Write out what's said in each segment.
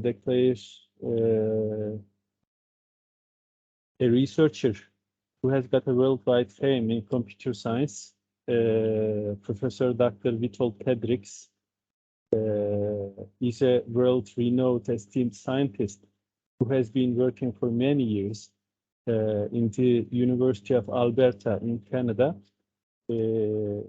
declares a researcher who has got a worldwide fame in computer science, Professor Dr. Witold Pedriks, is a world-renowned esteemed scientist who has been working for many years in the University of Alberta in Canada. He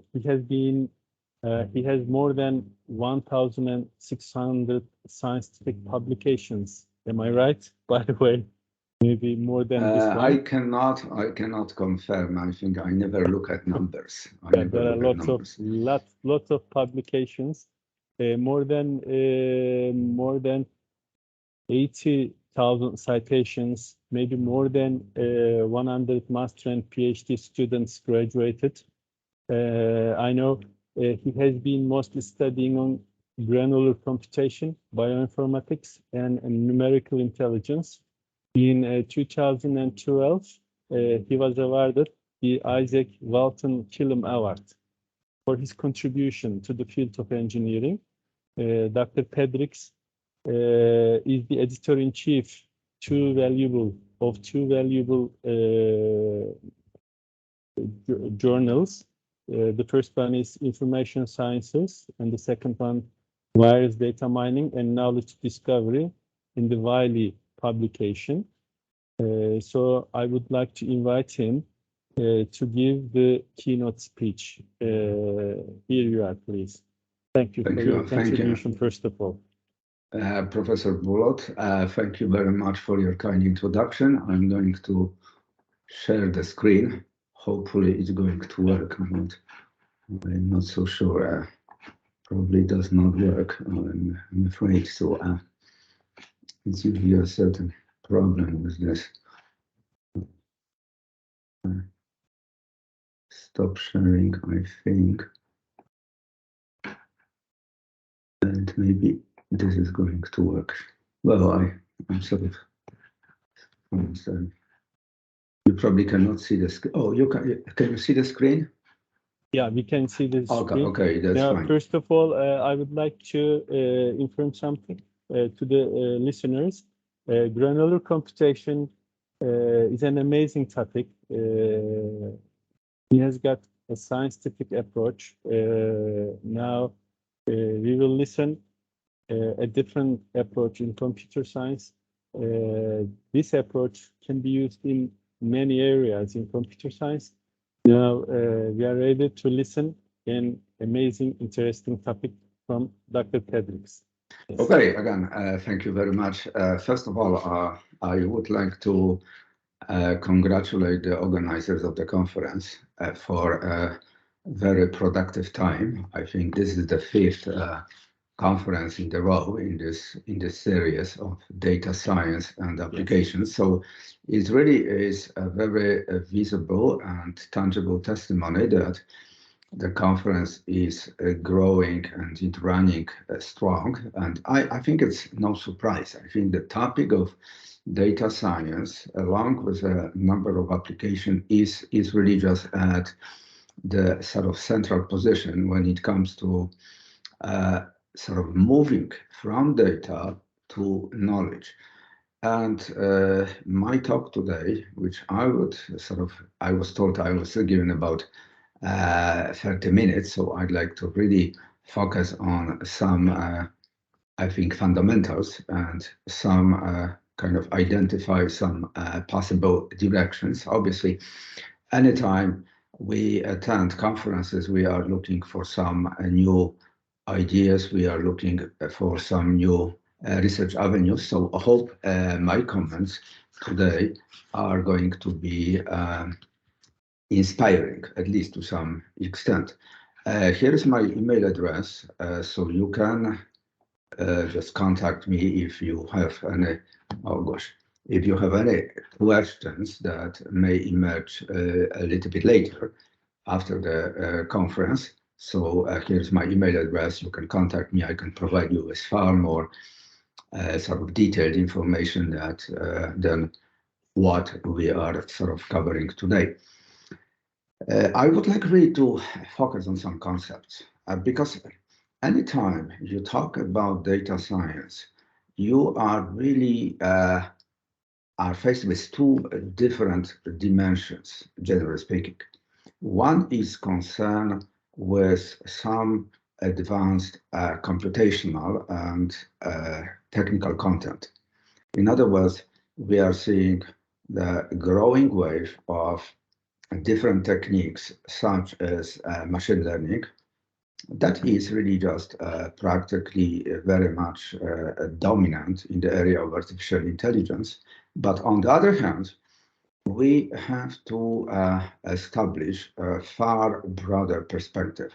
has more than 1,600 scientific publications. Am I right? By the way, maybe more than this one. I cannot confirm. I think I never look at numbers. There are lots of publications. More than 80,000 citations, maybe more than 100 master and PhD students graduated. I know he has been mostly studying on granular computation, bioinformatics, and numerical intelligence. In 2012, he was awarded the Isaac Walton Killam Award for his contribution to the field of engineering. Dr. Pedriks is the editor-in-chief of two valuable journals. The first one is Information Sciences, and the second one, Wireless Data Mining and Knowledge Discovery, in the Wiley publication. So I would like to invite him to give the keynote speech. Here you are, please. Thank you for your contribution, first of all. Professor Bulot, thank you very much for your kind introduction. I'm going to share the screen. Hopefully it's going to work. I'm not so sure. Probably does not work, I'm afraid. So it's usually a certain problem with this. Stop sharing, I think. And maybe this is going to work. Well, I'm sort of understand. You probably cannot see the screen. Oh, can you see the screen? Yeah, we can see the screen. Okay, that's fine. First of all, I would like to inform something to the listeners. Granular computation is an amazing topic. He has got a scientific approach. Now we will listen a different approach in computer science. This approach can be used in many areas in computer science. Now we are ready to listen an amazing, interesting topic from Dr. Pedriks. Yes. Okay, again, thank you very much. First of all, I would like to congratulate the organizers of the conference for a very productive time. I think this is the fifth conference in a row in this series of data science and applications. Yes. So it really is a very visible and tangible testimony that the conference is growing and it's running strong. And I think it's no surprise. I think the topic of data science, along with a number of applications, is really just at the sort of central position when it comes to sort of moving from data to knowledge. And my talk today, which I was told I was given about 30 minutes, so I'd like to really focus on some, I think, fundamentals and some kind of identify some possible directions. Obviously, anytime we attend conferences, we are looking for some new ideas, we are looking for some new research avenues. So I hope my comments today are going to be inspiring, at least to some extent. Here is my email address, so you can just contact me if you have any, if you have any questions that may emerge a little bit later after the conference. So here's my email address. You can contact me. I can provide you with far more sort of detailed information than what we are sort of covering today. I would like really to focus on some concepts because anytime you talk about data science, you are really are faced with two different dimensions, generally speaking. One is concerned with some advanced computational and technical content. In other words, we are seeing the growing wave of different techniques, such as machine learning, that is really just practically very much dominant in the area of artificial intelligence. But on the other hand, we have to establish a far broader perspective.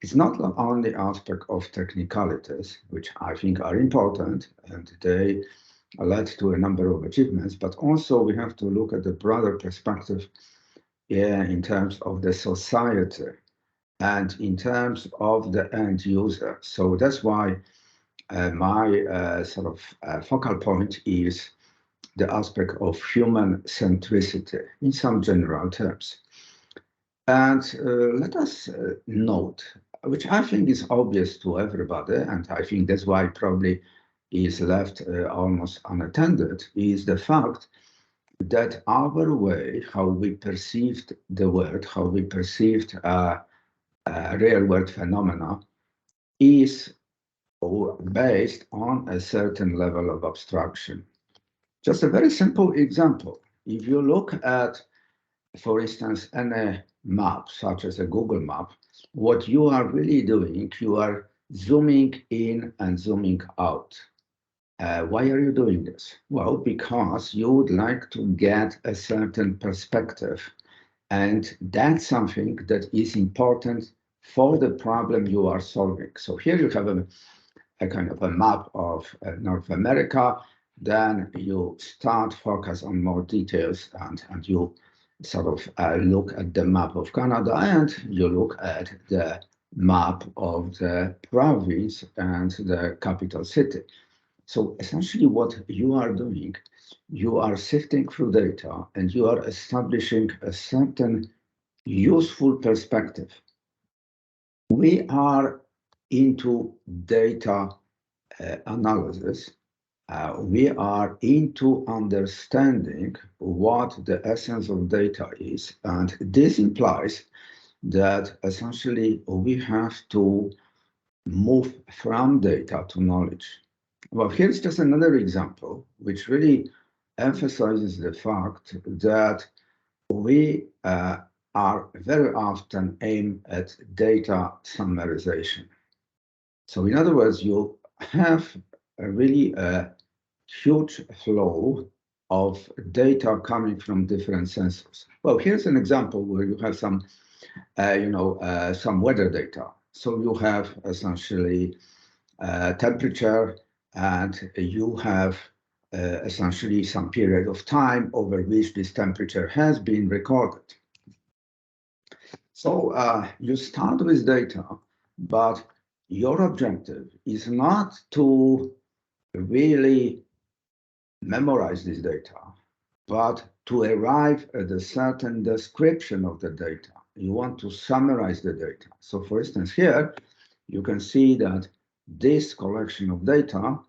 It's not only aspect of technicalities, which I think are important, and they led to a number of achievements, but also we have to look at the broader perspective in terms of the society and in terms of the end user. So that's why my focal point is the aspect of human centricity in some general terms. And let us note, which I think is obvious to everybody, and I think that's why probably is left almost unattended, is the fact that our way, how we perceived the world, how we perceived real world phenomena, is based on a certain level of abstraction. Just a very simple example. If you look at, for instance, any map, such as a Google map, what you are really doing, you are zooming in and zooming out. Why are you doing this? Well, because you would like to get a certain perspective, and that's something that is important for the problem you are solving. So here you have a kind of a map of North America. Then you start focus on more details, and you sort of look at the map of Canada, and you look at the map of the province and the capital city. So essentially what you are doing, you are sifting through data and you are establishing a certain useful perspective. We are into data analysis. We are into understanding what the essence of data is. And this implies that essentially we have to move from data to knowledge. Well, here's just another example, which really emphasizes the fact that we are very often aimed at data summarization. So in other words, you have really a huge flow of data coming from different sensors. Well, here's an example where you have some weather data. So you have essentially temperature, and you have essentially some period of time over which this temperature has been recorded. So you start with data, but your objective is not to really memorize this data, but to arrive at a certain description of the data. You want to summarize the data. So for instance, here, you can see that this collection of data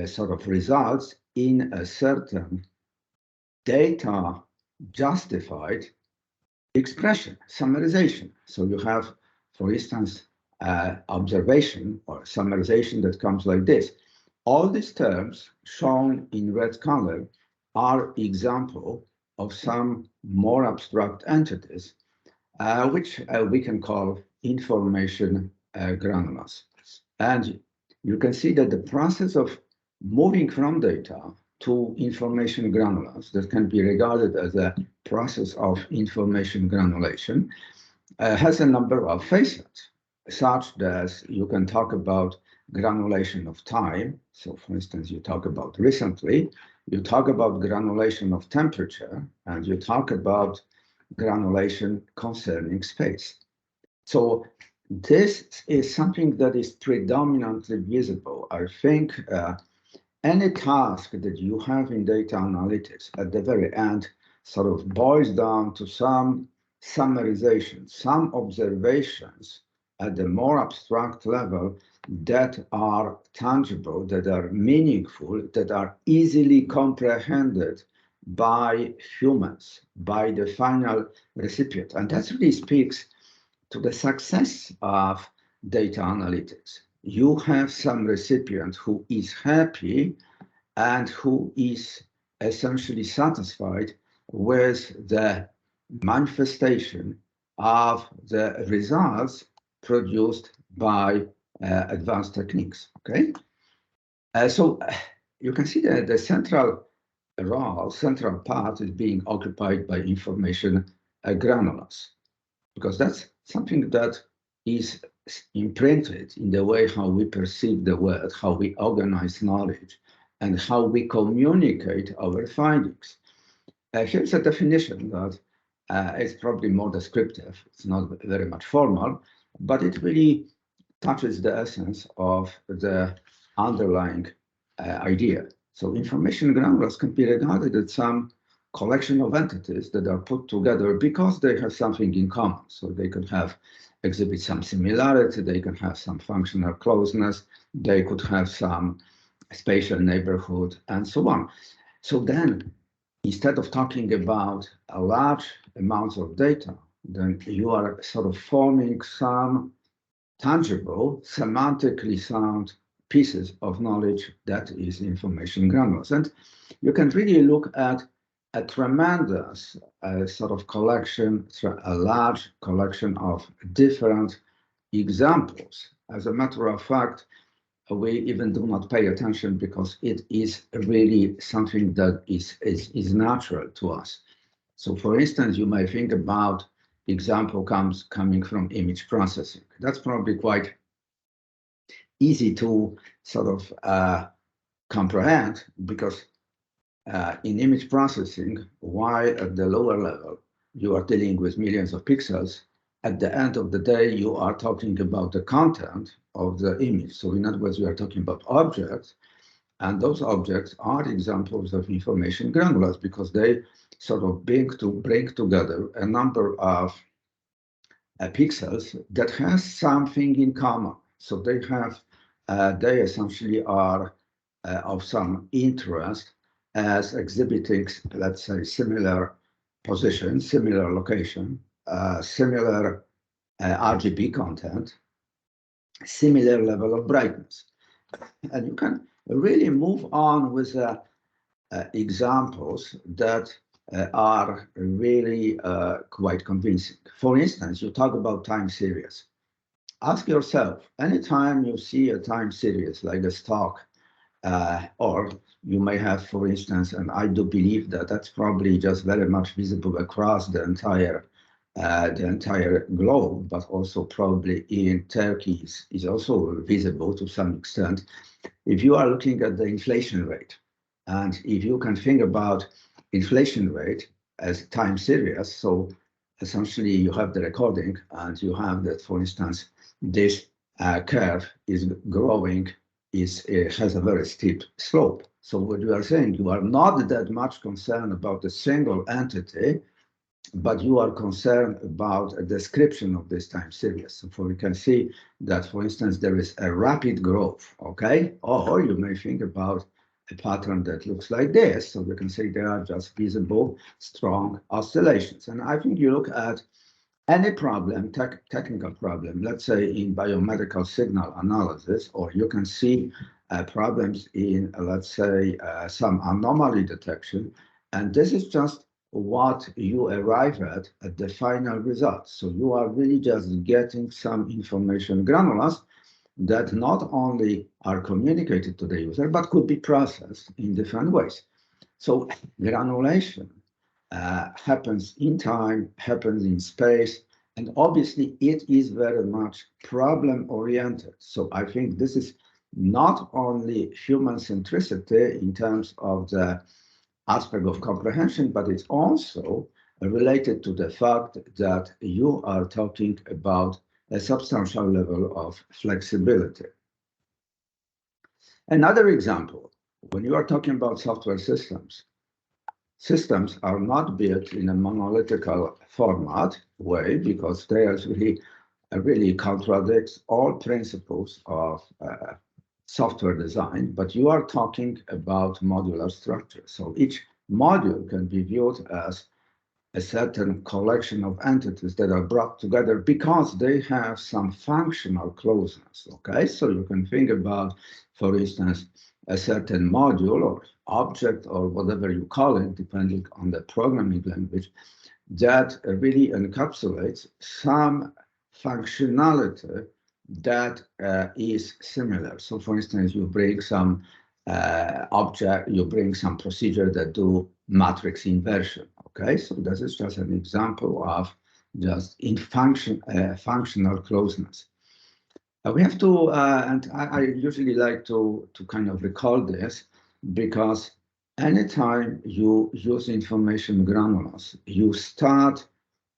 sort of results in a certain data justified expression, summarization. So you have, for instance, observation or summarization that comes like this. All these terms shown in red color are example of some more abstract entities, which we can call information granules. And you can see that the process of moving from data to information granules, that can be regarded as a process of information granulation, has a number of facets, such that you can talk about granulation of time. So for instance, you talk about recently, you talk about granulation of temperature, and you talk about granulation concerning space. So this is something that is predominantly visible. I think any task that you have in data analytics at the very end sort of boils down to some summarization, some observations at the more abstract level that are tangible, that are meaningful, that are easily comprehended by humans, by the final recipient. And that really speaks to the success of data analytics. You have some recipient who is happy and who is essentially satisfied with the manifestation of the results produced by advanced techniques. Okay, so you can see that the central role, central part is being occupied by information granules, because that's something that is imprinted in the way how we perceive the world, how we organize knowledge, and how we communicate our findings. Here's a definition that is probably more descriptive. It's not very much formal, but it really touches the essence of the underlying idea. So information granules can be regarded as some collection of entities that are put together because they have something in common. So they could exhibit some similarity, they can have some functional closeness, they could have some spatial neighborhood, and so on. So then, instead of talking about a large amounts of data, then you are sort of forming some tangible, semantically sound pieces of knowledge that is information granules. And you can really look at a tremendous sort of collection, a large collection of different examples. As a matter of fact, we even do not pay attention because it is really something that is natural to us. So for instance, you may think about example coming from image processing. That's probably quite easy to sort of comprehend because in image processing, while at the lower level, you are dealing with millions of pixels, at the end of the day, you are talking about the content of the image. So in other words, we are talking about objects, and those objects are examples of information granules because they sort of bring together a number of pixels that has something in common. So they essentially are of some interest as exhibiting, let's say, similar position, similar location, similar RGB content, similar level of brightness. And you can really move on with examples that are really quite convincing. For instance, you talk about time series. Ask yourself, anytime you see a time series like a stock, or you may have, for instance, and I do believe that that's probably just very much visible across the entire globe, but also probably in Turkey is also visible to some extent. If you are looking at the inflation rate, and if you can think about inflation rate as time series, so essentially you have the recording and you have that, for instance, this curve is growing, has a very steep slope. So what you are saying, you are not that much concerned about a single entity, but you are concerned about a description of this time series. So we can see that, for instance, there is a rapid growth, okay? Or you may think about a pattern that looks like this. So we can say there are just visible, strong oscillations. And I think you look at any problem, technical problem, let's say in biomedical signal analysis, or you can see problems in, let's say, some anomaly detection. And this is just what you arrive at the final result. So you are really just getting some information granules that not only are communicated to the user, but could be processed in different ways. So granulation happens in time, happens in space, and obviously it is very much problem-oriented. So I think this is not only human centricity in terms of the aspect of comprehension, but it's also related to the fact that you are talking about a substantial level of flexibility. Another example, when you are talking about software systems, systems are not built in a monolithical format way because they actually really contradicts all principles of software design, but you are talking about modular structure. So each module can be viewed as a certain collection of entities that are brought together because they have some functional closeness, okay? So you can think about, for instance, a certain module or object or whatever you call it, depending on the programming language, that really encapsulates some functionality that is similar. So for instance, you bring some object, you bring some procedure that do matrix inversion, okay? So this is just an example of just in functional closeness. We have to, and I usually like to kind of recall this, because anytime you use information granules, you start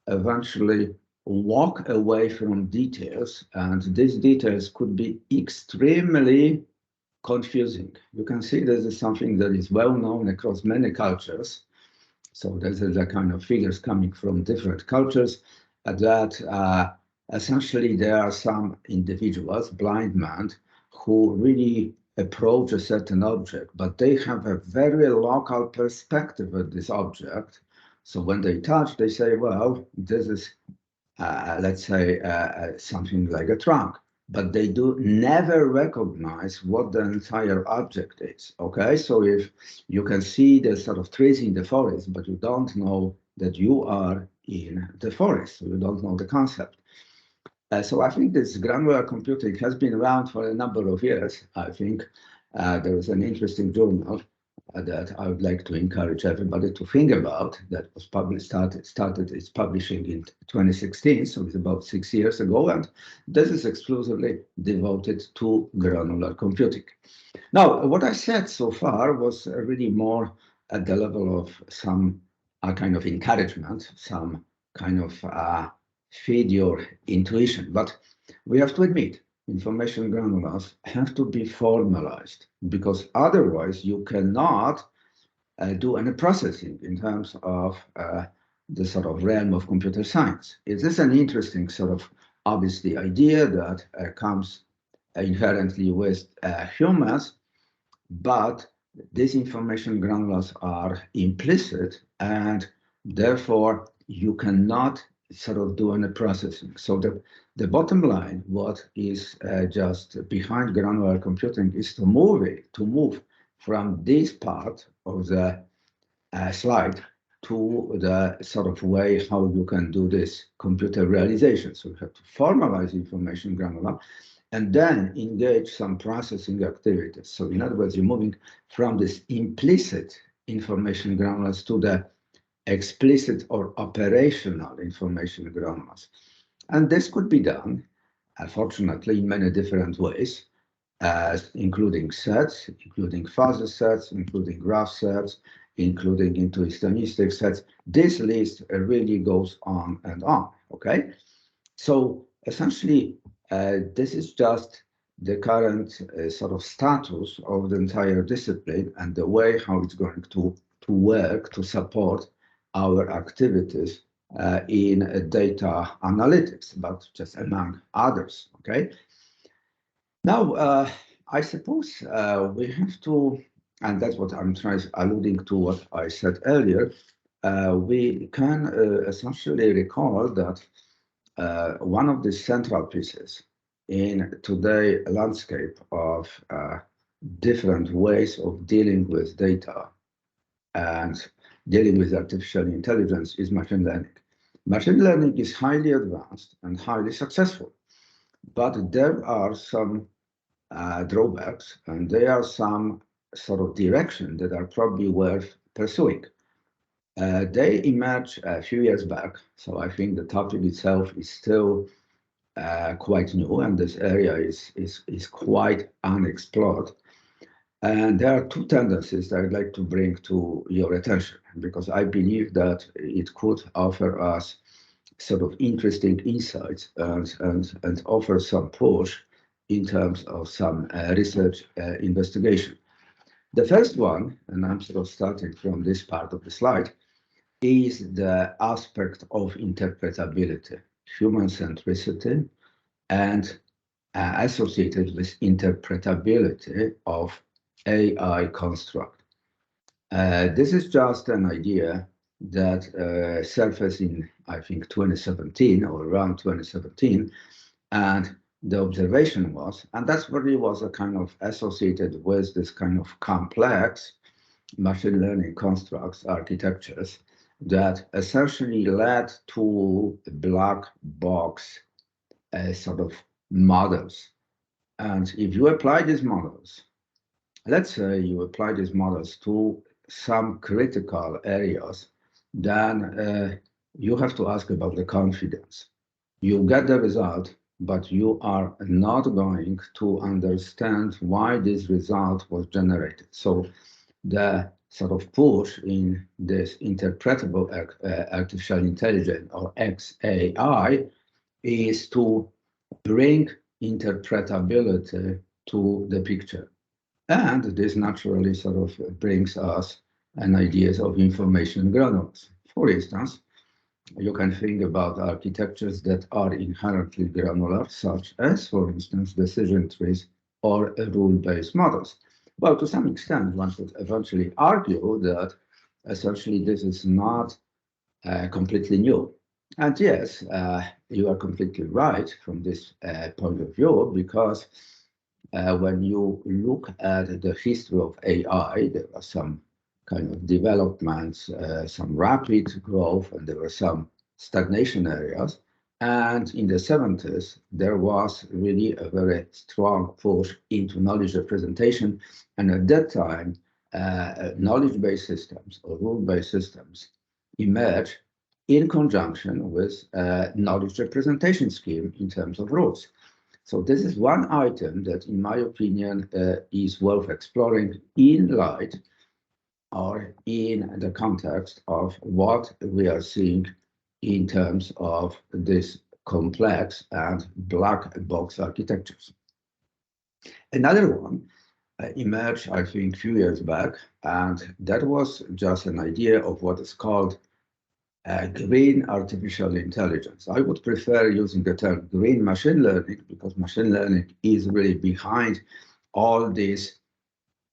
eventually walk away from details, and these details could be extremely confusing. You can see this is something that is well known across many cultures. So this is a kind of figures coming from different cultures that essentially there are some individuals, blind men, who really approach a certain object, but they have a very local perspective of this object. So when they touch, they say, well, this is, let's say, something like a trunk, but they do never recognize what the entire object is, okay? So if you can see the sort of trees in the forest, but you don't know that you are in the forest, so you don't know the concept. So I think this granular computing has been around for a number of years. I think there is an interesting journal that I would like to encourage everybody to think about, that was started its publishing in 2016, so it's about 6 years ago, and this is exclusively devoted to granular computing. Now, what I said so far was really more at the level of some kind of encouragement, some kind of feed your intuition, but we have to admit, information granules have to be formalized, because otherwise you cannot do any processing in terms of the sort of realm of computer science. It is an interesting sort of obviously idea that comes inherently with humans, but these information granules are implicit, and therefore you cannot sort of do any processing. So the bottom line, what is just behind granular computing, is to move from this part of the slide to the sort of way how you can do this computer realization. So you have to formalize information granular and then engage some processing activities. So in other words, you're moving from this implicit information granules to the explicit or operational information granules. And this could be done, unfortunately, in many different ways, including sets, including fuzzy sets, including graph sets, including intuitionistic sets. This list really goes on and on, okay? So essentially, this is just the current sort of status of the entire discipline and the way how it's going to work to support our activities in data analytics, but just among others, okay? Now, I suppose we have to, and that's what I'm alluding to what I said earlier, we can essentially recall that one of the central pieces in today's landscape of different ways of dealing with data and dealing with artificial intelligence is machine learning. Machine learning is highly advanced and highly successful, but there are some drawbacks, and there are some sort of direction that are probably worth pursuing. They emerged a few years back, so I think the topic itself is still quite new, and this area is quite unexplored. And there are two tendencies that I'd like to bring to your attention, because I believe that it could offer us sort of interesting insights and offer some push in terms of some research investigation. The first one, and I'm sort of starting from this part of the slide, is the aspect of interpretability, human centricity, and associated with interpretability of AI construct. This is just an idea that surfaced in, I think, 2017 or around 2017. And the observation was, and that's really was a kind of associated with this kind of complex machine learning constructs, architectures, that essentially led to black box sort of models. And if you apply these models, let's say you apply these models to some critical areas, then you have to ask about the confidence. You get the result, but you are not going to understand why this result was generated. So the sort of push in this interpretable artificial intelligence, or XAI, is to bring interpretability to the picture. And this naturally sort of brings us an ideas of information granules. For instance, you can think about architectures that are inherently granular, such as, for instance, decision trees or rule-based models. Well, to some extent, one could eventually argue that essentially this is not completely new. And yes, you are completely right from this point of view, because when you look at the history of AI, there are some kind of developments, some rapid growth, and there were some stagnation areas. And in the 70s, there was really a very strong push into knowledge representation. And at that time, knowledge-based systems or rule-based systems emerged in conjunction with a knowledge representation scheme in terms of rules. So this is one item that, in my opinion, is worth exploring in light or in the context of what we are seeing in terms of this complex and black box architectures. Another one emerged, I think, a few years back, and that was just an idea of what is called green artificial intelligence. I would prefer using the term green machine learning, because machine learning is really behind all these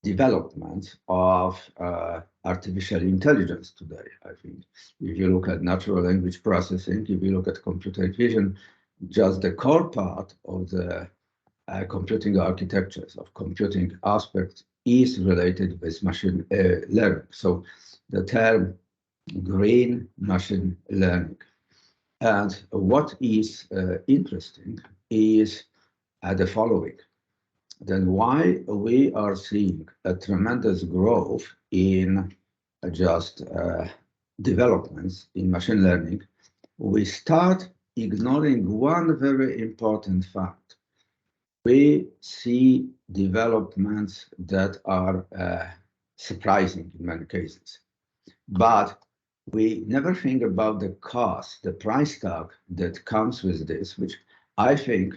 developments of artificial intelligence today. I think if you look at natural language processing, if you look at computer vision, just the core part of the computing architectures, of computing aspects, is related with machine learning. So the term green machine learning. And what is interesting is the following. Then why we are seeing a tremendous growth in just developments in machine learning, we start ignoring one very important fact. We see developments that are surprising in many cases, but we never think about the cost, the price tag that comes with this, which I think,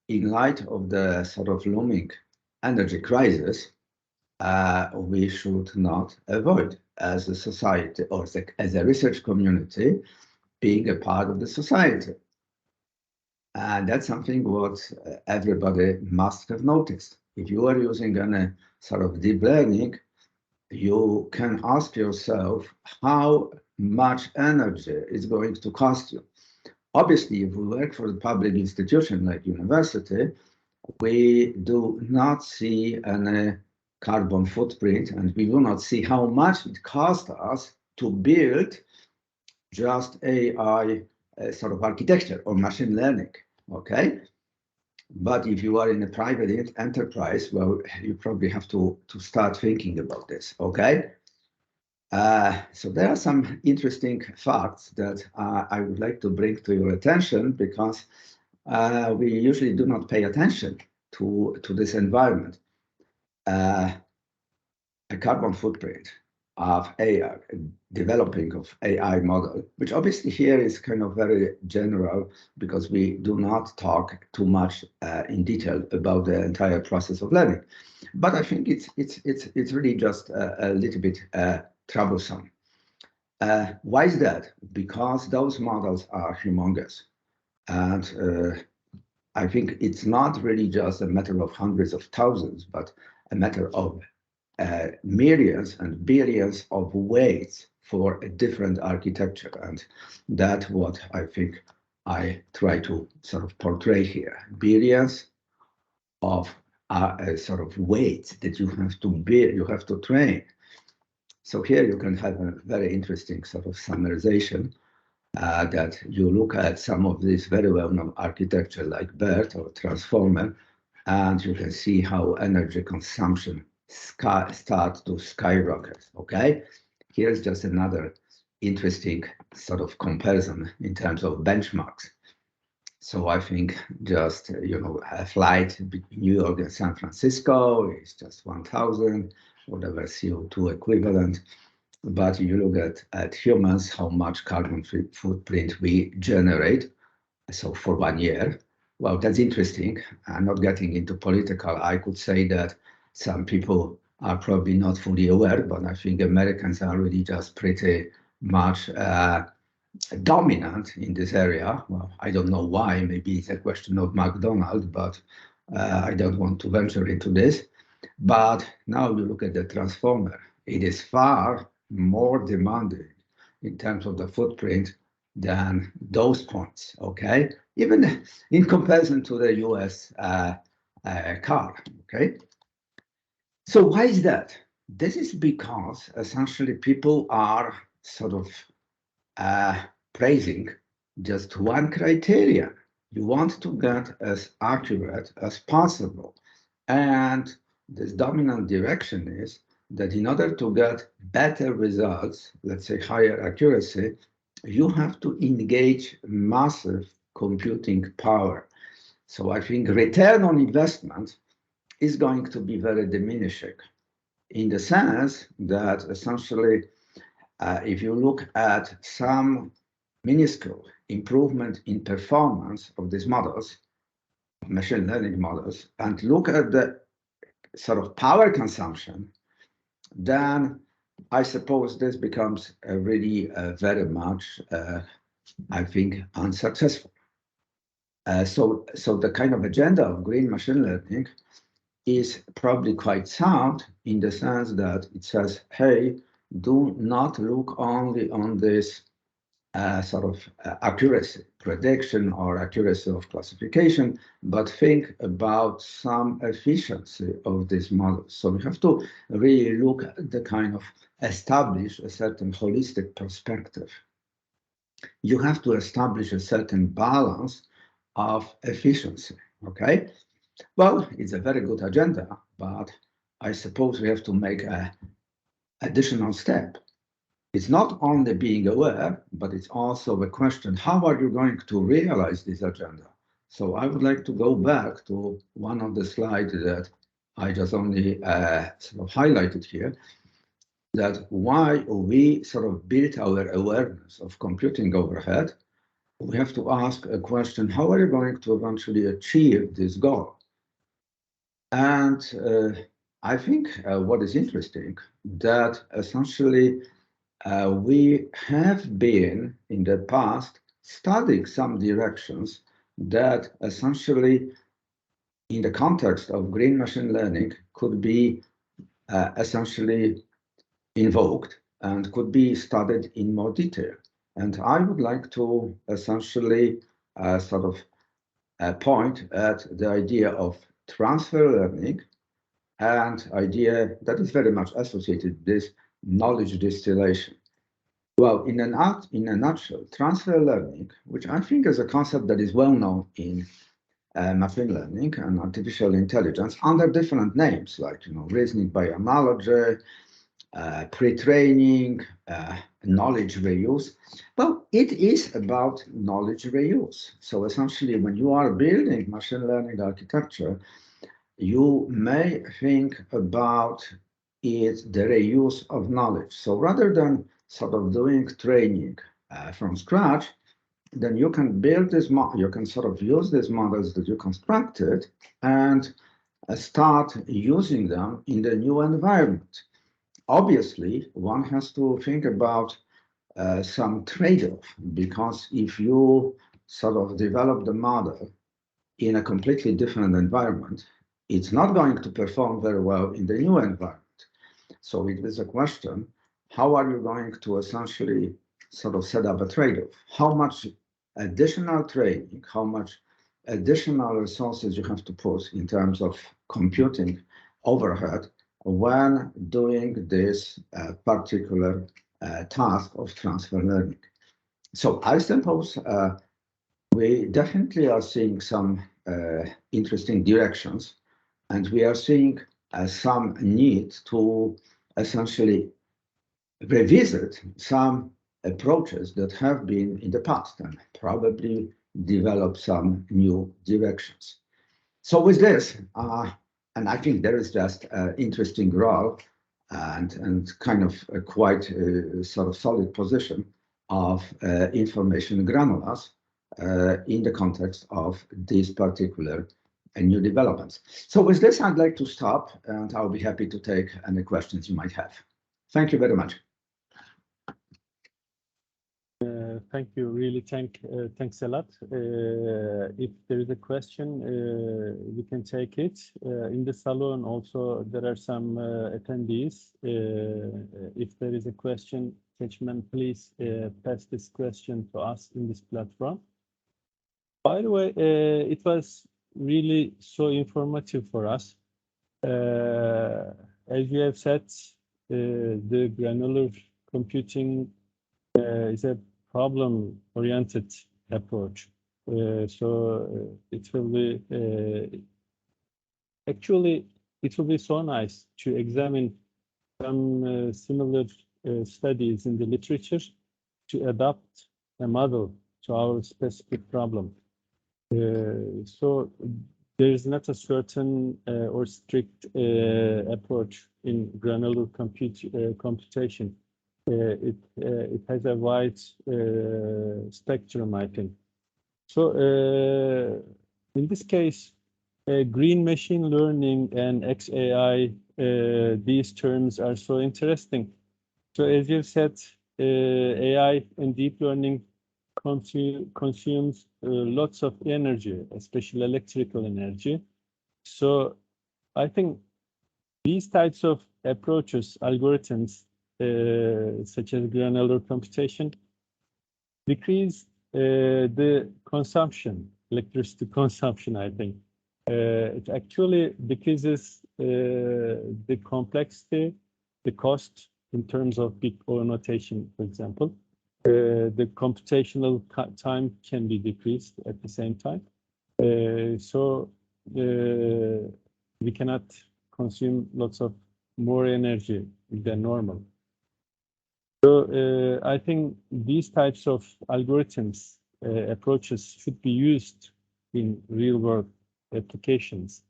in light of the sort of looming energy crisis, we should not avoid as a society, or as a research community, being a part of the society. And that's something what everybody must have noticed. If you are using a sort of deep learning, you can ask yourself how much energy is going to cost you. Obviously, if we work for a public institution like university, we do not see any carbon footprint, and we do not see how much it costs us to build just AI sort of architecture or machine learning, okay? But if you are in a private enterprise, well, you probably have to start thinking about this, okay? So there are some interesting facts that I would like to bring to your attention, because we usually do not pay attention to this environment. A carbon footprint of AI, developing of AI model, which obviously here is kind of very general, because we do not talk too much in detail about the entire process of learning. But I think it's really just a little bit troublesome. Why is that? Because those models are humongous. And I think it's not really just a matter of hundreds of thousands, but a matter of millions and billions of weights for a different architecture. And that's what I think I try to sort of portray here. Billions of sort of weights that you have to build, you have to train. So here you can have a very interesting sort of summarization that you look at some of these very well-known architecture like BERT or Transformer, and you can see how energy consumption starts to skyrocket, okay? Here's just another interesting sort of comparison in terms of benchmarks. So I think just, a flight between New York and San Francisco is just 1,000, whatever CO2 equivalent. But you look at humans, how much carbon footprint we generate. So for 1 year, well, that's interesting. I'm not getting into political. I could say that some people are probably not fully aware, but I think Americans are really just pretty much dominant in this area. Well, I don't know why. Maybe it's a question of McDonald's, but I don't want to venture into this. But now you look at the Transformer. It is far more demanding in terms of the footprint than those points, okay? Even in comparison to the US car, okay? So why is that? This is because essentially people are sort of praising just one criterion. You want to get as accurate as possible. And this dominant direction is that in order to get better results, let's say higher accuracy, you have to engage massive computing power. So I think return on investment is going to be very diminishing in the sense that essentially, if you look at some minuscule improvement in performance of these models, machine learning models, and look at the sort of power consumption, then I suppose this becomes really very much, I think, unsuccessful. So the kind of agenda of green machine learning is probably quite sound in the sense that it says, hey, do not look only on this sort of accuracy, prediction or accuracy of classification, but think about some efficiency of these models. So we have to really look at the kind of establish a certain holistic perspective. You have to establish a certain balance of efficiency, okay? Well, it's a very good agenda, but I suppose we have to make an additional step. It's not only being aware, but it's also a question, how are you going to realize this agenda? So I would like to go back to one of the slides that I just only sort of highlighted here, that why we sort of built our awareness of computing overhead, we have to ask a question, how are you going to eventually achieve this goal? And I think what is interesting, that essentially we have been in the past studying some directions that essentially in the context of green machine learning could be essentially invoked and could be studied in more detail. And I would like to essentially sort of point at the idea of transfer learning and idea that is very much associated with this knowledge distillation. Well, in a nutshell, transfer learning, which I think is a concept that is well known in machine learning and artificial intelligence under different names, like reasoning by analogy, pre-training, knowledge reuse. Well, it is about knowledge reuse. So essentially, when you are building machine learning architecture, you may think about it, the reuse of knowledge. So rather than sort of doing training from scratch, then you can build this model, you can sort of use these models that you constructed and start using them in the new environment. Obviously, one has to think about some trade-off, because if you sort of develop the model in a completely different environment, it's not going to perform very well in the new environment. So it is a question, how are you going to essentially sort of set up a trade-off? How much additional training, how much additional resources you have to put in terms of computing overhead when doing this particular task of transfer learning. So I suppose we definitely are seeing some interesting directions, and we are seeing some need to essentially revisit some approaches that have been in the past and probably develop some new directions. So with this, and I think there is just an interesting role and kind of a quite sort of solid position of information granulars in the context of these particular new developments. So with this, I'd like to stop, and I'll be happy to take any questions you might have. Thank you very much. Thank you. Really, thanks a lot. If there is a question, we can take it. In the salon also, there are some attendees. If there is a question, Seçmen, please pass this question to us in this platform. By the way, it was really so informative for us. As you have said, the granular computing is a problem-oriented approach. So it will be actually it will be so nice to examine some similar studies in the literature to adapt a model to our specific problem. So there is not a certain or strict approach in granular computation. It has a wide spectrum, I think. So in this case, green machine learning and XAI, these terms are so interesting. So as you said, AI and deep learning consumes lots of energy, especially electrical energy. So I think these types of approaches, algorithms, such as granular computation, decrease the consumption, electricity consumption, I think. It actually decreases the complexity, the cost in terms of big O notation, for example. The computational time can be decreased at the same time. So we cannot consume lots of more energy than normal. So I think these types of algorithms, approaches should be used in real-world applications.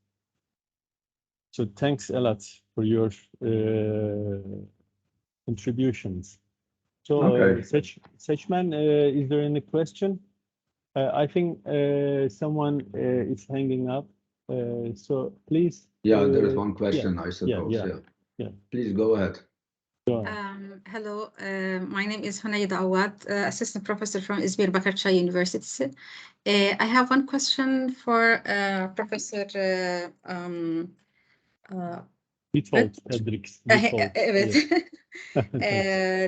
So thanks a lot for your contributions. So Okay. Seçmen, is there any question? I think someone is hanging up. So please. Yeah, there is one question, yeah, I suppose. Yeah. Please go ahead. Hello, my name is Untitled Chapter, assistant professor from İzmir Bakırçay University. I have one question for Professor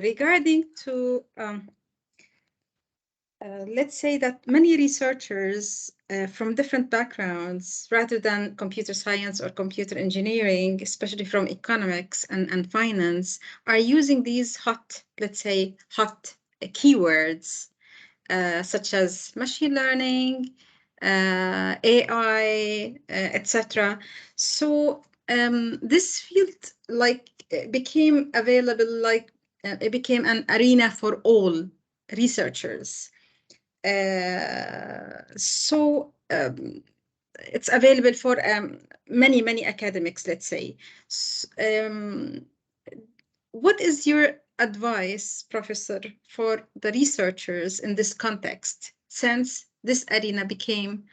regarding to let's say that many researchers from different backgrounds, rather than computer science or computer engineering, especially from economics and finance, are using these hot keywords such as machine learning, AI, etc. So this field became available, it became an arena for all researchers. So it's available for many academics, let's say. What is your advice, Professor, for the researchers in this context, since this arena became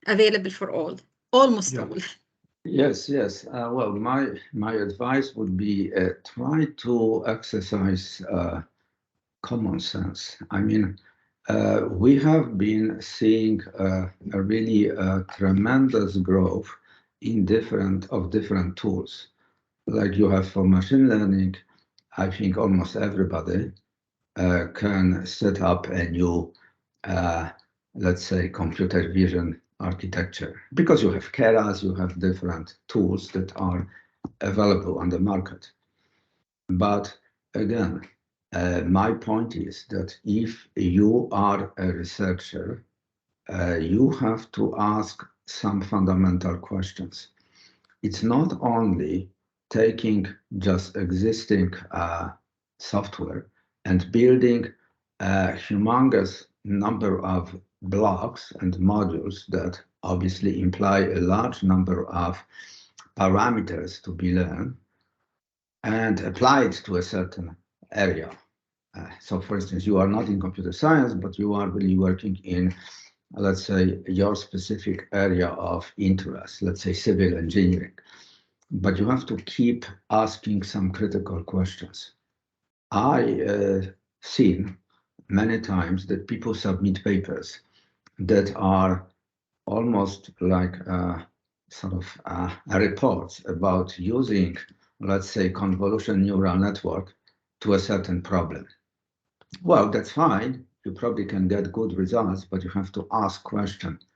available for all, almost all? Yes. Well, my advice would be try to exercise common sense. I mean, we have been seeing a really tremendous growth in different tools. Like you have for machine learning, I think almost everybody can set up a new, let's say, computer vision architecture, because you have Keras, you have different tools that are available on the market. But again, my point is that if you are a researcher, you have to ask some fundamental questions. It's not only taking just existing software and building a humongous number of blocks and modules that obviously imply a large number of parameters to be learned and applied to a certain area. So for instance, you are not in computer science, but you are really working in, let's say, your specific area of interest, let's say civil engineering. But you have to keep asking some critical questions. I seen many times that people submit papers that are almost like sort of reports about using, let's say, convolution neural network to a certain problem. Well, that's fine. You probably can get good results, but you have to ask questions.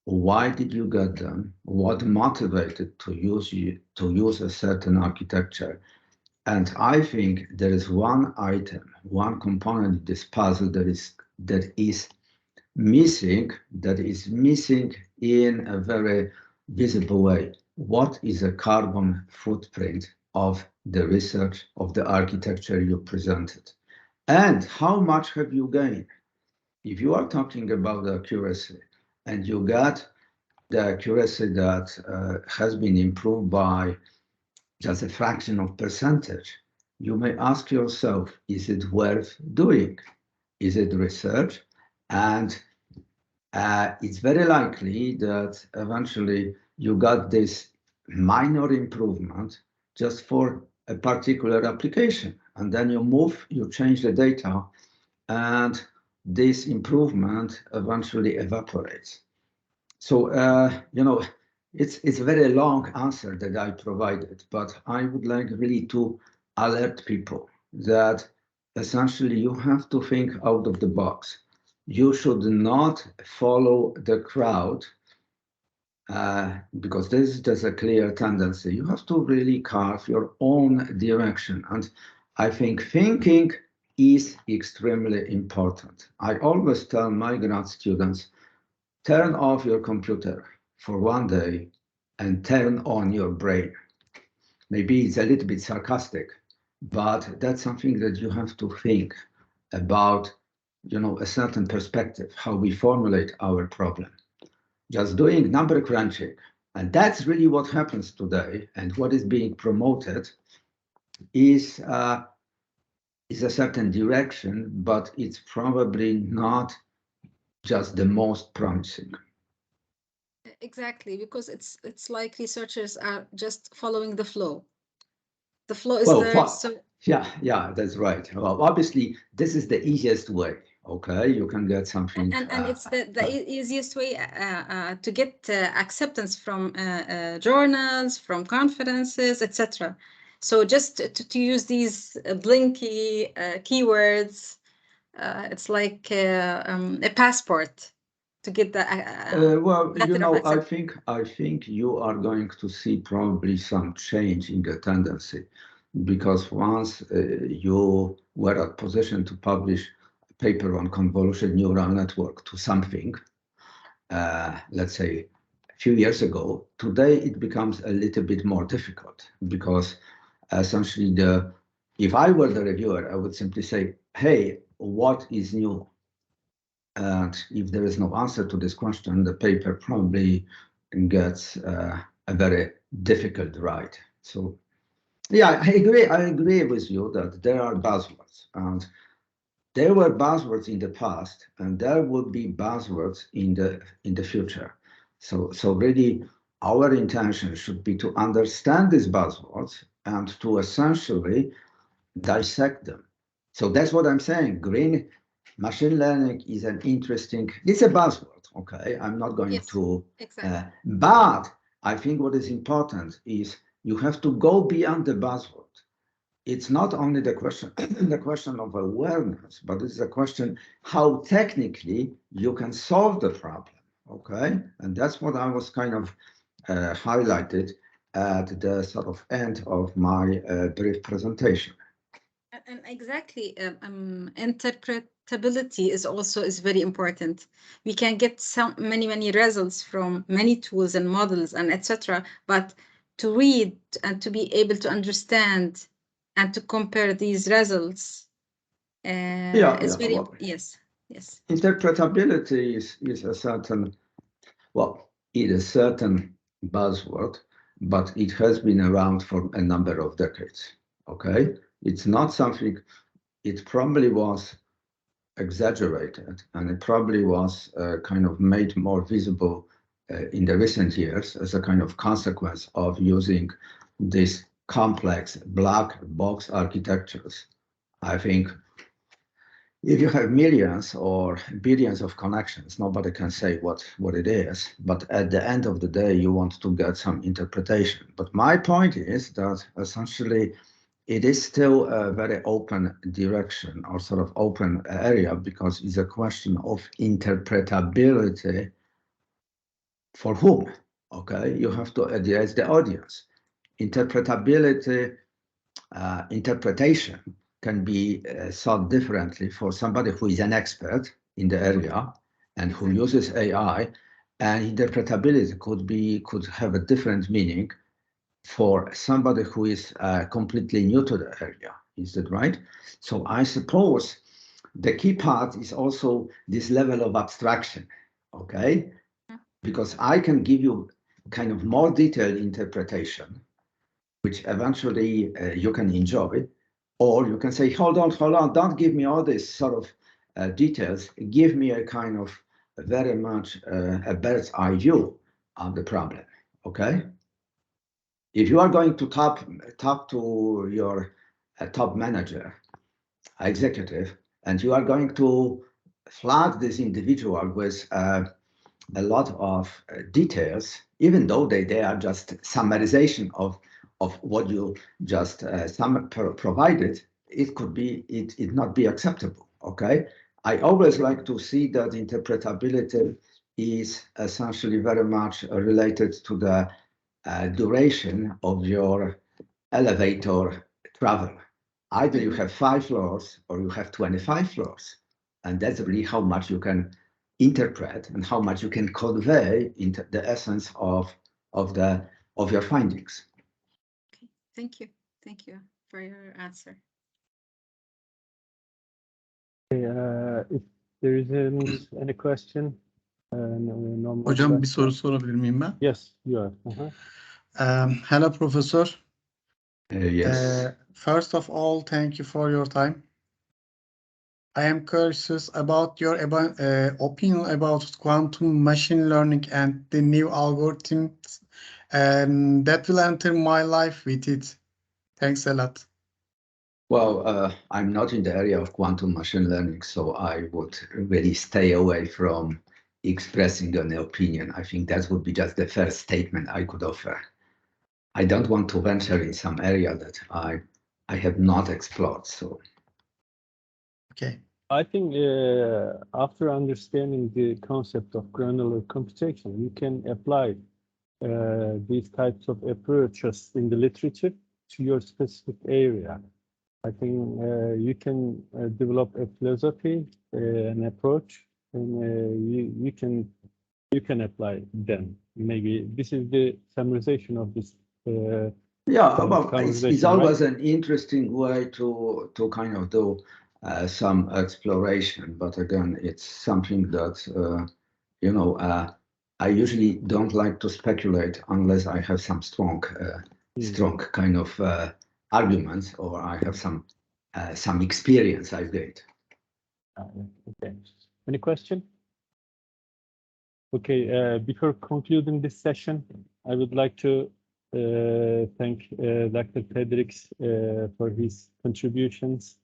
Why did you get them? What motivated to use a certain architecture? And I think there is one item, one component in this puzzle that is missing in a very visible way. What is a carbon footprint of the research, of the architecture you presented? And how much have you gained? If you are talking about the accuracy and you got the accuracy that has been improved by just a fraction of percentage, you may ask yourself, is it worth doing? Is it research? And it's very likely that eventually you got this minor improvement just for a particular application. And then you change the data, and this improvement eventually evaporates. So, it's a very long answer that I provided, but I would like really to alert people that essentially you have to think out of the box. You should not follow the crowd because there's a clear tendency. You have to really carve your own direction. And I think thinking is extremely important. I always tell my grad students, turn off your computer for one day and turn on your brain. Maybe it's a little bit sarcastic, but that's something that you have to think about, a certain perspective, how we formulate our problem. Just doing number crunching, and that's really what happens today, and what is being promoted is a certain direction, but it's probably not just the most promising. Exactly, because it's like researchers are just following the flow. The flow is so yeah, that's right. Well, obviously, this is the easiest way. Okay, you can get something, and it's the easiest way to get acceptance from journals, from conferences, etc. So just to use these blinky keywords, it's like a passport to get the well, I think you are going to see probably some change in the tendency, because once you were at position to publish a paper on convolution neural network to something, let's say a few years ago, today it becomes a little bit more difficult, because essentially if I were the reviewer, I would simply say, hey, what is new? And if there is no answer to this question, the paper probably gets a very difficult write. So, yeah, I agree with you that there are buzzwords, and there were buzzwords in the past, and there will be buzzwords in the future. So really, our intention should be to understand these buzzwords and to essentially dissect them. So that's what I'm saying. machine learning is an interesting, it's a buzzword, okay? I'm not going to, exactly. but I think what is important is you have to go beyond the buzzword. It's not only the question, the question of awareness, but it's a question how technically you can solve the problem, okay? And that's what I was kind of highlighted at the sort of end of my brief presentation. And exactly, interpretability is very important. We can get many results from many tools and models and etc. But to read and to be able to understand and to compare these results is very yes. Interpretability is a certain, well, it is a certain buzzword, but it has been around for a number of decades. Okay, it's not something. It probably was exaggerated, and it probably was kind of made more visible in the recent years as a kind of consequence of using these complex black box architectures. I think if you have millions or billions of connections, nobody can say what it is. But at the end of the day, you want to get some interpretation. But my point is that essentially it is still a very open direction or sort of open area because it's a question of interpretability for whom. Okay, you have to address the audience. Interpretability, interpretation can be thought differently for somebody who is an expert in the area and who uses AI, and interpretability could have a different meaning for somebody who is completely new to the area. Is that right? So I suppose the key part is also this level of abstraction, okay? Because I can give you kind of more detailed interpretation, which eventually you can enjoy, or you can say, hold on, don't give me all these sort of details. Give me a kind of very much a bird's eye view of the problem, okay? If you are going to talk to your top manager, executive, and you are going to flood this individual with a lot of details, even though they are just summarization of what you just provided, it not be acceptable. Okay, I always like to see that interpretability is essentially very much related to the duration of your elevator travel. Either you have 5 floors or you have 25 floors, and that's really how much you can interpret and how much you can convey into the essence of your findings. Okay, thank you for your answer. If there is any question, no Hocam bir soru sorabilir miyim ben? Yes, you are. Hello, Professor. Yes. First of all, thank you for your time. I am curious about your opinion about quantum machine learning and the new algorithms that will enter my life with it. Thanks a lot. Well, I'm not in the area of quantum machine learning, so I would really stay away from expressing an opinion. I think that would be just the first statement I could offer. I don't want to venture in some area that I have not explored. So, okay. I think after understanding the concept of granular computation, you can apply these types of approaches in the literature to your specific area. I think you can develop a philosophy, an approach, and you can apply them. Maybe this is the summarization of this. yeah, well, it's always an interesting way to kind of do some exploration, but again, it's something that I usually don't like to speculate unless I have some strong kind of arguments or I have some experience I've gained. Okay. Any question? Okay. Before concluding this session, I would like to thank Dr. Pedrix for his contributions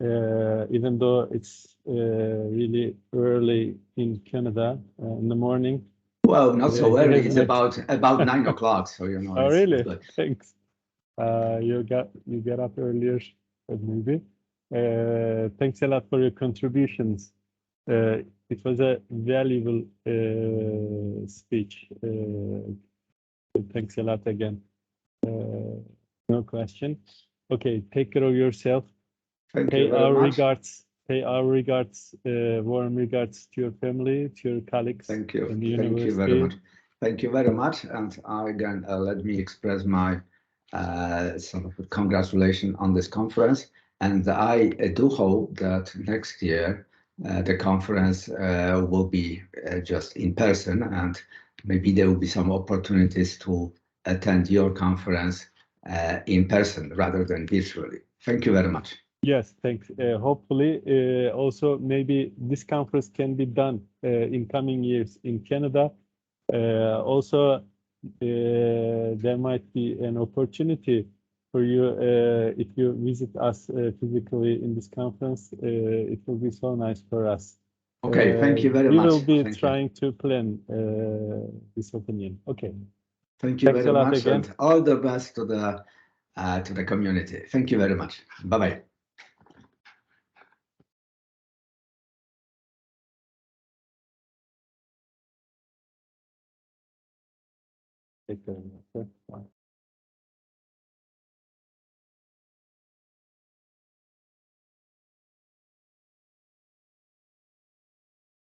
even though it's really early in Canada in the morning. Well, not so he early. has It's met- about 9 o'clock. So you know. Oh, it's really? good. Thanks. You get up earlier, maybe. Thanks a lot for your contributions. It was a valuable speech. Thanks a lot again. No question. Okay, take care of yourself. Thank Pay you very our much. regards. Pay our regards, warm regards to your family, to your colleagues. Thank you. In the Thank you very university. much. Thank you very much. And again, let me express my sort of congratulations on this conference. And I do hope that next year the conference will be just in person, and maybe there will be some opportunities to attend your conference in person rather than virtually. Thank you very much. Yes, thanks. Hopefully, also maybe this conference can be done in coming years in Canada. Also, there might be an opportunity for you if you visit us physically in this conference. It will be so nice for us. Okay, thank you very we much. will be Thank trying to plan this opinion. Okay. Thank you Thanks very a lot much, again. and all the best to the community. Thank you very much. Bye-bye. Take care. Bye.